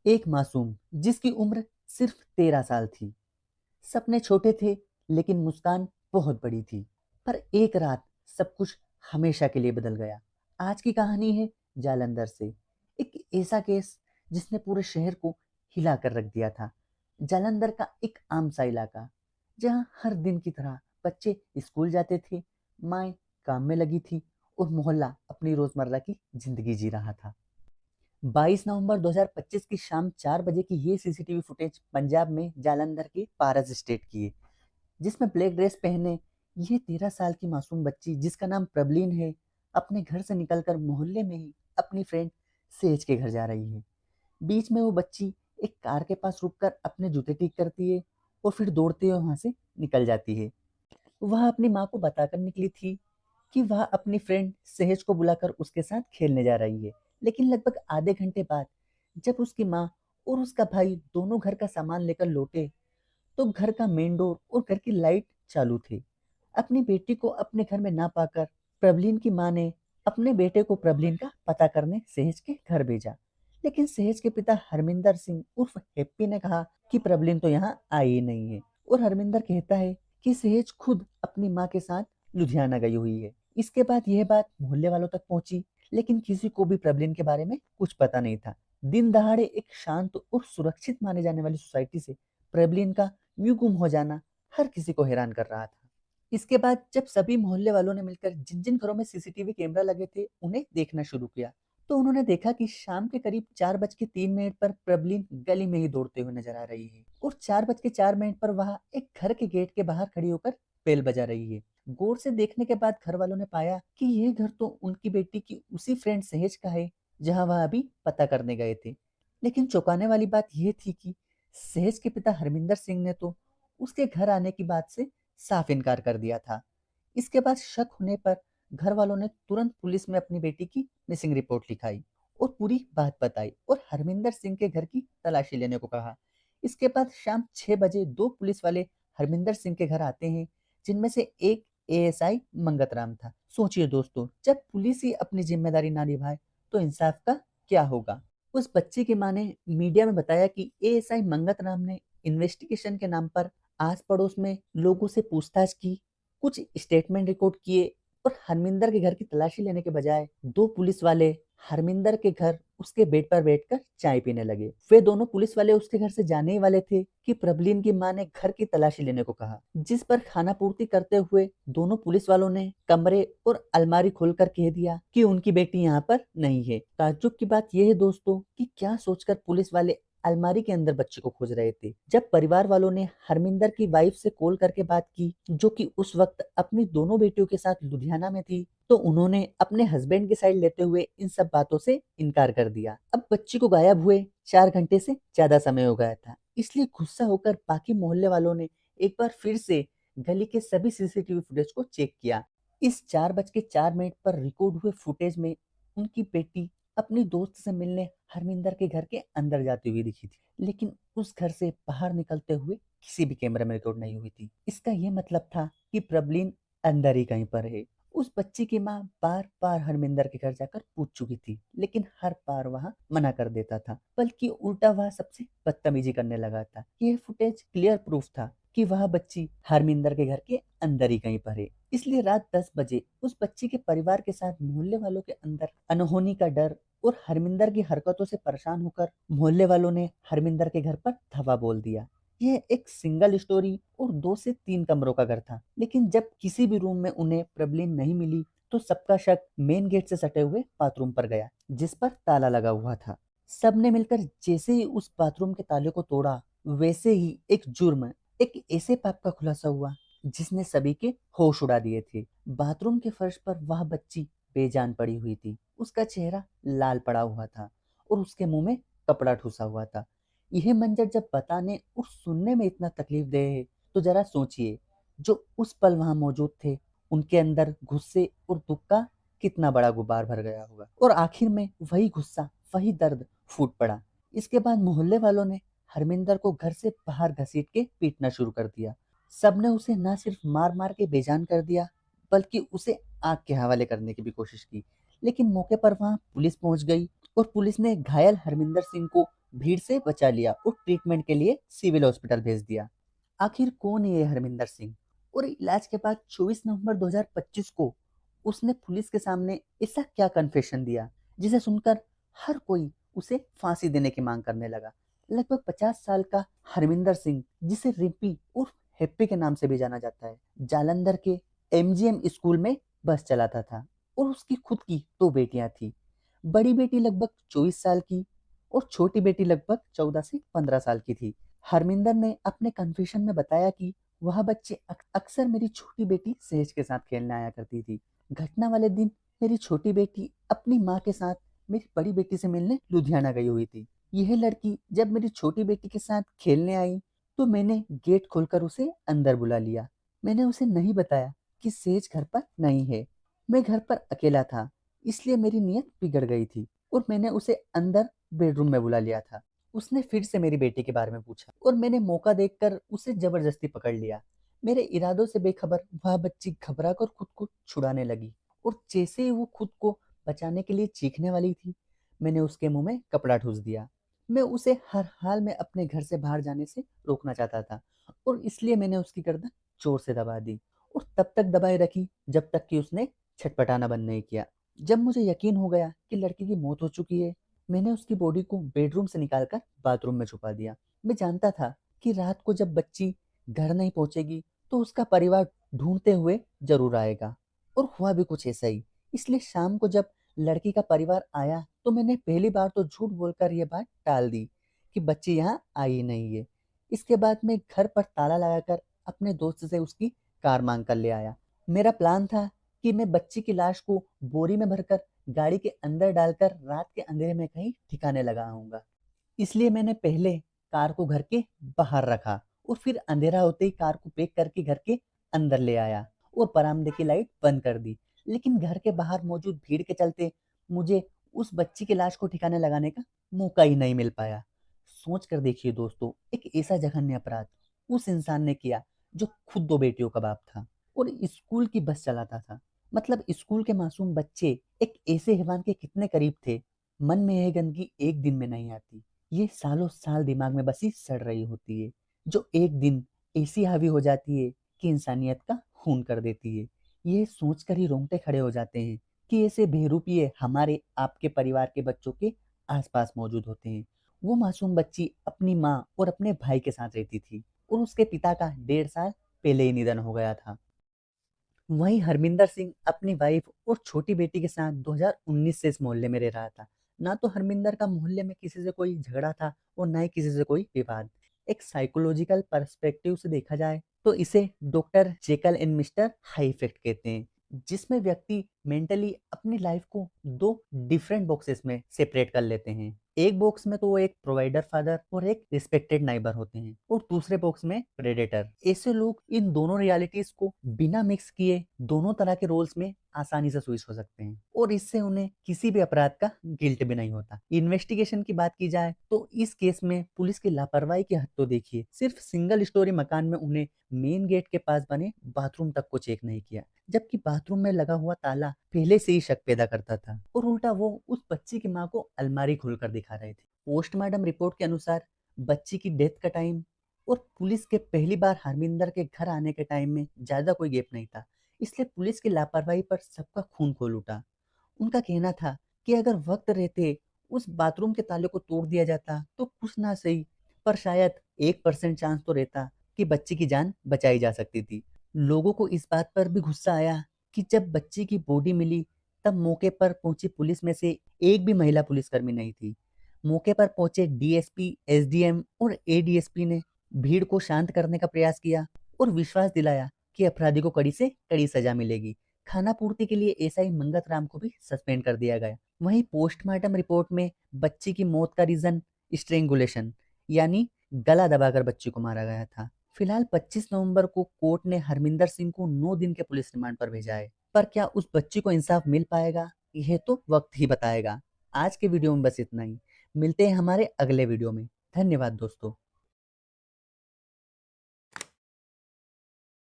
एक मासूम जिसकी उम्र सिर्फ 13 साल थी। सपने छोटे थे लेकिन मुस्कान बहुत बड़ी थी। पर एक रात सब कुछ हमेशा के लिए बदल गया। आज की कहानी है जालंधर से। एक ऐसा केस जिसने पूरे शहर को हिला कर रख दिया था। जालंधर का एक आम सा इलाका जहाँ हर दिन की तरह बच्चे स्कूल जाते थे, माएँ काम में लगी थी और मोहल्ला अपनी रोजमर्रा की जिंदगी जी रहा था। 22 नवंबर 2025 की शाम 4 बजे की ये सीसीटीवी फुटेज पंजाब में जालंधर के पारस स्टेट की है, जिसमें ब्लैक ड्रेस पहने ये 13 साल की मासूम बच्ची जिसका नाम प्रबलीन है, अपने घर से निकलकर मोहल्ले में ही अपनी फ्रेंड सेज के घर जा रही है। बीच में वो बच्ची एक कार के पास रुककर अपने जूते ठीक करती है और फिर दौड़ते हुए वहां से निकल जाती है। वह अपनी माँ को बताकर निकली थी कि वह अपनी फ्रेंड सहज को बुलाकर उसके साथ खेलने जा रही है। लेकिन लगभग आधे घंटे बाद जब उसकी माँ और उसका भाई दोनों घर का सामान लेकर लौटे तो घर का मेन डोर और घर की लाइट चालू थे। अपनी बेटी को अपने घर में ना पाकर प्रबलीन की माँ ने अपने बेटे को प्रबलीन का पता करने सहज के घर भेजा। लेकिन सहज के पिता हरमिंदर सिंह उर्फ हैप्पी ने कहा कि प्रबलीन तो यहाँ आई ही नहीं है, और हरमिंदर कहता है कि सहज खुद अपनी माँ के साथ लुधियाना गई हुई है। इसके बाद यह बात मोहल्ले वालों तक पहुंची, लेकिन किसी को भी प्रबलीन के बारे में कुछ पता नहीं था। दिन दहाड़े एक शांत और सुरक्षित माने जाने वाली सोसाइटी से प्रबलीन का यूं गुम हो जाना हर किसी को हैरान कर रहा था। इसके बाद जब सभी मोहल्ले वालों ने मिलकर जिन जिन घरों में सीसीटीवी कैमरा लगे थे उन्हें देखना शुरू किया, तो उन्होंने देखा कि शाम के करीब 4:03 पर प्रबलीन गली में ही दौड़ते हुए नजर आ रही है, और 4:04 पर वह एक घर के गेट के बाहर खड़ी होकर बेल बजा रही है। गौर से देखने के बाद घर वालों ने पाया कि यह घर तो उनकी बेटी की उसी फ्रेंड सहेज का है जहां वह अभी पता करने गए थे। लेकिन चौंकाने वाली बात यह थी कि सहज के पिता हरमिंदर सिंह ने तो उसके घर आने की बात से साफ इनकार कर दिया था। इसके बाद शक होने पर घर वालों ने तुरंत पुलिस में अपनी बेटी की मिसिंग रिपोर्ट लिखाई और पूरी बात बताई और हरमिंदर सिंह के घर की तलाशी लेने को कहा। इसके बाद शाम 6 बजे दो पुलिस वाले हरमिंदर सिंह के घर आते हैं, जिनमें से एक एएसआई मंगतराम था। सोचिए दोस्तों, जब पुलिस ही अपनी जिम्मेदारी ना निभाए तो इंसाफ का क्या होगा। उस बच्चे की मां ने मीडिया में बताया कि एएसआई मंगत राम ने इन्वेस्टिगेशन के नाम पर आस पड़ोस में लोगों से पूछताछ की, कुछ स्टेटमेंट रिकॉर्ड किए, और हरमिंदर के घर की तलाशी लेने के बजाय दो पुलिस वाले हरमिंदर के घर उसके बेड पर बैठकर चाय पीने लगे। वे दोनों पुलिस वाले उसके घर से जाने ही वाले थे कि प्रबलीन की मां ने घर की तलाशी लेने को कहा, जिस पर खाना पूर्ति करते हुए दोनों पुलिस वालों ने कमरे और अलमारी खोलकर कह दिया कि उनकी बेटी यहाँ पर नहीं है। ताज्जुब की बात यह है दोस्तों कि क्या सोचकर पुलिस वाले अलमारी के अंदर बच्चे को खोज रहे थे। जब परिवार वालों ने हरमिंदर की वाइफ से कॉल करके बात की, जो कि उस वक्त अपनी दोनों बेटियों के साथ लुधियाना में थी, तो उन्होंने अपने हस्बैंड की साइड लेते हुए इन सब बातों से इनकार कर दिया। अब बच्ची को गायब हुए 4 घंटे से ज्यादा समय हो गया था, इसलिए गुस्सा होकर बाकी मोहल्ले वालों ने एक बार फिर से गली के सभी सीसीटीवी फुटेज को चेक किया। इस 4:04 पर रिकॉर्ड हुए फुटेज में उनकी बेटी अपनी दोस्त से मिलने हरमिंदर के घर के अंदर जाती हुई दिखी थी, लेकिन उस घर से बाहर निकलते हुए किसी भी कैमरे में रिकॉर्ड नहीं हुई थी। इसका यह मतलब था कि प्रबलीन अंदर ही कहीं पर है। उस बच्ची की माँ बार बार हरमिंदर के घर जाकर पूछ चुकी थी, लेकिन हर बार वह मना कर देता था, बल्कि उल्टा वह सबसे बदतमीजी करने लगा था। यह फुटेज क्लियर प्रूफ था कि वह बच्ची हरमिंदर के घर के अंदर ही कहीं पर है। इसलिए रात 10 बजे उस बच्ची के परिवार के साथ मोहल्ले वालों के अंदर अनहोनी का डर और हरमिंदर की हरकतों से परेशान होकर मोहल्ले वालों ने हरमिंदर के घर पर धावा बोल दिया। यह एक सिंगल स्टोरी और 2 से 3 कमरों का घर था, लेकिन जब किसी भी रूम में उन्हें प्रबलीन नहीं मिली तो सबका शक मेन गेट से सटे हुए बाथरूम पर गया, जिस पर ताला लगा हुआ था। सबने मिलकर जैसे ही उस बाथरूम के ताले को तोड़ा, वैसे ही एक जुर्म, एक ऐसे पाप का खुलासा हुआ जिसने सभी के होश उड़ा दिए थे। बाथरूम के फर्श पर वह बच्ची बेजान पड़ी हुई थी। उसका चेहरा लाल पड़ा हुआ था और उसके मुंह में कपड़ा ठूसा हुआ था। यह मंजर जब बताने और सुनने में इतना तकलीफ दे है, तो जरा सोचिए जो उस पल वहां मौजूद थे उनके अंदर गुस्से और दुख का कितना बड़ा गुबार भर गया होगा। और आखिर में वही गुस्सा, वही दर्द फूट पड़ा। इसके बाद मोहल्ले वालों ने हरमिंदर को घर से बाहर घसीट के पीटना शुरू कर दिया। सबने उसे न सिर्फ मार मार के बेजान कर दिया, बल्कि उसे आग के हवाले करने की भी कोशिश की। लेकिन मौके पर वहां पुलिस पहुंच गई और पुलिस ने घायल हरमिंदर सिंह को भीड़ से बचा लिया और ट्रीटमेंट के लिए सिविल हॉस्पिटल भेज दिया। आखिर कौन है ये हरमिंदर सिंह, और इलाज के बाद 24 नवंबर 2025 को उसने पुलिस के सामने ऐसा क्या कन्फेशन दिया जिसे सुनकर हर कोई उसे फांसी देने की मांग करने लगा। लगभग 50 साल का हरमिंदर सिंह, जिसे रिम्पी उर्फ हैप्पी के नाम से भी जाना जाता है, जालंधर के एमजीएम स्कूल में बस चलाता था और उसकी खुद की 2 बेटियां थी। बड़ी बेटी लगभग 24 साल की और छोटी बेटी लगभग 14 से 15 साल की थी। हरमिंदर ने अपने कन्फेशन में बताया कि वह बच्चे अक्सर मेरी छोटी बेटी सेज के साथ खेलने आया करती थी। घटना वाले दिन मेरी छोटी बेटी अपनी माँ के साथ मेरी बड़ी बेटी से मिलने लुधियाना गई हुई थी। यह लड़की जब मेरी छोटी बेटी के साथ खेलने आई तो मैंने गेट खोलकर उसे अंदर बुला लिया। मैंने उसे नहीं बताया कि सेज घर पर नहीं है। मैं घर पर अकेला था, इसलिए मेरी नीयत बिगड़ गई थी और मैंने उसे अंदर बेडरूम में बुला लिया था। उसने फिर से मेरी बेटी के बारे में पूछा और मैंने मौका देखकर उसे जबरदस्ती पकड़ लिया। मेरे इरादों से बेखबर वह बच्ची घबरा कर खुद को छुड़ाने लगी और जैसे ही वो खुद को बचाने के लिए चीखने वाली थी, मैंने उसके मुंह में कपड़ा ठूस दिया। मैं उसे हर हाल में अपने घर से बाहर जाने से रोकना चाहता था और इसलिए मैंने उसकी गर्दन जोर से दबा दी और तब तक दबाए रखी जब तक कि उसने छटपटाना बंद नहीं किया। जब मुझे यकीन हो गया कि लड़की की मौत हो चुकी है, मैंने उसकी बॉडी को बेडरूम से निकालकर बाथरूम में छुपा दिया। मैं जानता था कि रात को जब बच्ची घर नहीं पहुंचेगी तो उसका परिवार ढूंढते हुए जरूर आएगा, और हुआ भी कुछ ऐसा ही। इसलिए शाम को जब लड़की का परिवार आया तो मैंने पहली बार तो झूठ बोलकर यह बात टाल दी कि बच्ची यहाँ आई नहीं है। इसके बाद मैं घर पर ताला लगाकर अपने दोस्त से उसकी कार मांग कर ले आया। मेरा प्लान था कि मैं बच्ची की लाश को बोरी में भरकर गाड़ी के अंदर डालकर रात के अंधेरे में कहीं ठिकाने लगा आऊंगा। इसलिए मैंने पहले कार को घर के बाहर रखा और फिर अंधेरा होते ही कार को पैक करके घर के अंदर ले आया और बरामदे की लाइट बंद कर दी। लेकिन घर के बाहर मौजूद भीड़ के चलते मुझे उस बच्ची की लाश को ठिकाने लगाने का मौका ही नहीं मिल पाया। सोच कर देखिए दोस्तों, एक ऐसा जघन्य अपराध उस इंसान ने किया जो खुद 2 बेटियों का बाप था और स्कूल की बस चलाता था। मतलब स्कूल के मासूम बच्चे एक ऐसे हैवान के कितने करीब थे। मन में यह गंदगी एक दिन में नहीं आती, ये सालों साल दिमाग में बसी सड़ रही होती है, जो एक दिन ऐसी हावी हो जाती है कि इंसानियत का खून कर देती है। ये सोचकर ही रोंगटे खड़े हो जाते हैं कि ऐसे बेरूपिये हमारे आपके परिवार के बच्चों के आसपास मौजूद होते हैं। वो मासूम बच्ची अपनी माँ और अपने भाई के साथ रहती थी और उसके पिता का 1.5 साल पहले ही निधन हो गया था। वहीं हरमिंदर सिंह अपनी वाइफ और छोटी बेटी के साथ 2019 से इस मोहल्ले में रह रहा था। ना तो हरमिंदर का मोहल्ले में किसी से कोई झगड़ा था और ना ही किसी से कोई विवाद। एक साइकोलॉजिकल पर्सपेक्टिव से देखा जाए तो इसे doctor Jekyll and mister high effect कहते हैं, जिसमें व्यक्ति मेंटली अपनी लाइफ को 2 डिफरेंट बॉक्सेस में सेपरेट कर लेते हैं। एक बॉक्स में तो वो एक प्रोवाइडर फादर और एक रिस्पेक्टेड नाइबर होते हैं और दूसरे बॉक्स में प्रेडेटर। ऐसे लोग इन दोनों रियलिटीज को बिना मिक्स किए दोनों तरह के रोल्स में आसानी से स्विच हो सकते हैं और इससे उन्हें किसी भी अपराध का गिल्ट भी नहीं होता। इन्वेस्टिगेशन की बात की जाए तो इस केस में पुलिस की लापरवाही की हद तो देखिए। सिर्फ सिंगल स्टोरी मकान में उन्हें मेन गेट के पास बने बाथरूम तक को चेक नहीं किया, जबकि बाथरूम में लगा हुआ ताला पहले से ही शक पैदा करता था और उल्टा वो उस बच्ची की माँ को अलमारी खोलकर दिखा रहे थे। पोस्टमार्टम रिपोर्ट के अनुसार बच्ची की डेथ का टाइम और पुलिस के पहली बार हरमिंदर के घर आने के टाइम में ज्यादा कोई गैप नहीं था, इसलिए पुलिस की लापरवाही पर सबका खून खोल उठा। उनका कहना था कि अगर वक्त रहते उस बाथरूम के ताले को तोड़ दिया जाता तो कुछ ना सही पर शायद 1% चांस तो रहता कि बच्ची की जान बचाई जा सकती थी। लोगों को इस बात पर भी गुस्सा आया कि जब बच्ची की बॉडी मिली तब मौके पर पहुंची पुलिस में से एक भी महिला पुलिसकर्मी नहीं थी। मौके पर पहुंचे डीएसपी, एसडीएम और एडीएसपी ने भीड़ को शांत करने का प्रयास किया और विश्वास दिलाया कि अपराधी को कड़ी से कड़ी सजा मिलेगी। खाना पूर्ति के लिए एसआई मंगत राम को भी सस्पेंड कर दिया गया। वहीं पोस्टमार्टम रिपोर्ट में बच्ची की मौत का रीजन स्ट्रेंगुलेशन यानी गला दबाकर बच्ची को मारा गया था। फिलहाल 25 नवंबर को कोर्ट ने हरमिंदर सिंह को 9 दिन के पुलिस रिमांड पर भेजा है, पर क्या उस बच्ची को इंसाफ मिल पाएगा यह तो वक्त ही बताएगा। आज के वीडियो में बस इतना ही। मिलते हैं हमारे अगले वीडियो में। धन्यवाद दोस्तों।